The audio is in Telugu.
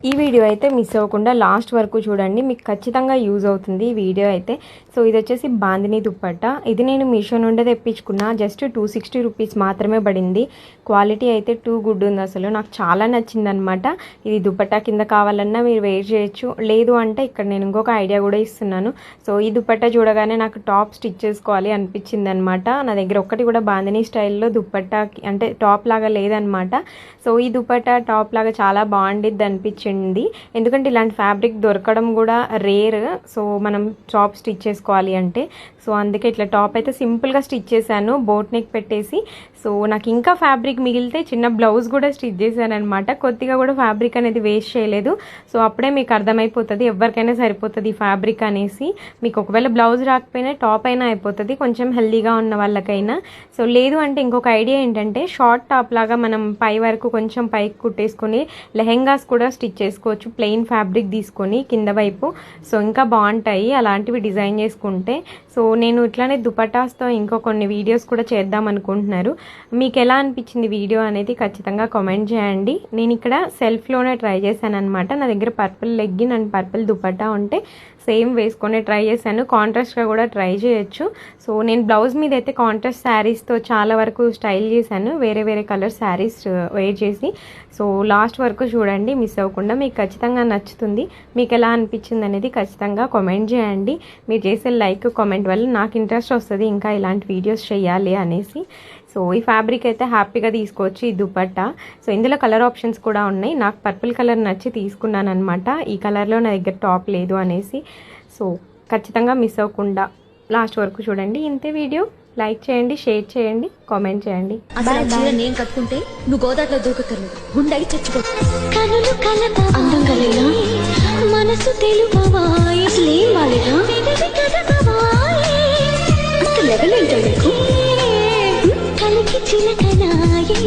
ఈ వీడియో అయితే మిస్ అవ్వకుండా లాస్ట్ వరకు చూడండి, మీకు ఖచ్చితంగా యూజ్ అవుతుంది ఈ వీడియో అయితే. సో ఇది వచ్చేసి బాందిని దుప్పట్టా. ఇది నేను మీషో నుండి తెప్పించుకున్నా. జస్ట్ 260 రూపీస్ మాత్రమే పడింది. క్వాలిటీ అయితే టూ గుడ్ ఉంది, అసలు నాకు చాలా నచ్చింది అనమాట. ఇది దుప్పట్టా కింద కావాలన్నా మీరు వేర్ చేయొచ్చు, లేదు అంటే ఇక్కడ నేను ఇంకొక ఐడియా కూడా ఇస్తున్నాను. సో ఈ దుప్పట్టా చూడగానే నాకు టాప్ స్టిచ్ చేసుకోవాలి అనిపించింది అనమాట. నా దగ్గర ఒక్కటి కూడా బాందిని స్టైల్లో దుప్పట్టా అంటే టాప్ లాగా లేదనమాట. సో ఈ దుప్పట్టా టాప్ లాగా చాలా బాగుండిద్ది అనిపించింది, ఎందుకంటే ఇలాంటి ఫ్యాబ్రిక్ దొరకడం కూడా రేర్. సో మనం టాప్ స్టిచ్ చేసుకోవాలి అంటే, సో అందుకే ఇట్లా టాప్ అయితే సింపుల్గా స్టిచ్ చేశాను, బోట్ నెక్ పెట్టేసి. సో నాకు ఇంకా ఫ్యాబ్రిక్ మిగిలితే చిన్న బ్లౌజ్ కూడా స్టిచ్ చేశాను అనమాట. కొద్దిగా కూడా ఫ్యాబ్రిక్ అనేది వేస్ట్ చేయలేదు. సో అప్పుడే మీకు అర్థమైపోతుంది ఎవరికైనా సరిపోతుంది ఈ ఫ్యాబ్రిక్ అనేసి. మీకు ఒకవేళ బ్లౌజ్ రాకపోయినా టాప్ అయినా అయిపోతుంది, కొంచెం హెల్దీగా ఉన్న వాళ్ళకైనా. సో లేదు అంటే ఇంకొక ఐడియా ఏంటంటే, షార్ట్ టాప్ లాగా మనం పై వరకు కొంచెం పైకి కుట్టేసుకొని లెహెంగాస్ కూడా స్టిచ్ చేసుకోవచ్చు, ప్లెయిన్ ఫ్యాబ్రిక్ తీసుకొని కింద వైపు. సో ఇంకా బాగుంటాయి అలాంటివి డిజైన్ చేసుకుంటే. సో నేను ఇట్లానే దుపటాస్తో ఇంకో కొన్ని వీడియోస్ కూడా చేద్దాం అనుకుంటున్నారు. మీకు ఎలా అనిపించింది వీడియో అనేది ఖచ్చితంగా కామెంట్ చేయండి. నేను ఇక్కడ సెల్ఫ్లోనే ట్రై చేశాను అనమాట. నా దగ్గర purple legging and purple dupatta ఉంటే సేమ్ వేసుకొని ట్రై చేశాను. కాంట్రాస్ట్గా కూడా ట్రై చేయొచ్చు. సో నేను బ్లౌజ్ మీద అయితే కాంట్రాస్ట్ శారీస్తో చాలా వరకు స్టైల్ చేశాను, వేరే వేరే కలర్ శారీస్ వేర్ చేసి. సో లాస్ట్ వరకు చూడండి మిస్ అవ్వకుండా, మీకు ఖచ్చితంగా నచ్చుతుంది. మీకు ఎలా అనిపించింది అనేది ఖచ్చితంగా కామెంట్ చేయండి. మీరు చేసే లైక్ కామెంట్ వల్ల నాకు ఇంట్రెస్ట్ వస్తుంది ఇంకా ఇలాంటి వీడియోస్ చేయాలి అనేసి. సో ఈ ఫ్యాబ్రిక్ అయితే హ్యాపీగా తీసుకోవచ్చు ఈ దుపట్టా. సో ఇందులో కలర్ ఆప్షన్స్ కూడా ఉన్నాయి. నాకు పర్పుల్ కలర్ నచ్చి తీసుకున్నాను అనమాట. ఈ కలర్లో నా దగ్గర టాప్ లేదు అనేసి. సో ఖచ్చితంగా మిస్ అవ్వకుండా లాస్ట్ వరకు చూడండి. ఇంతే వీడియో. లైక్ చేయండి, షేర్ చేయండి, కామెంట్ చేయండి. నేను కట్టుకుంటే నువ్వు గోదాట్లో దూకుతాను, గుండె చచ్చిపో. కనులు అందంగా లేనా, మనసు తెలుపవాయి, అసలు ఏం బాలేదా, అంత లెవెల్ ఏంటో నీకు, కలికి చిలకనాయి.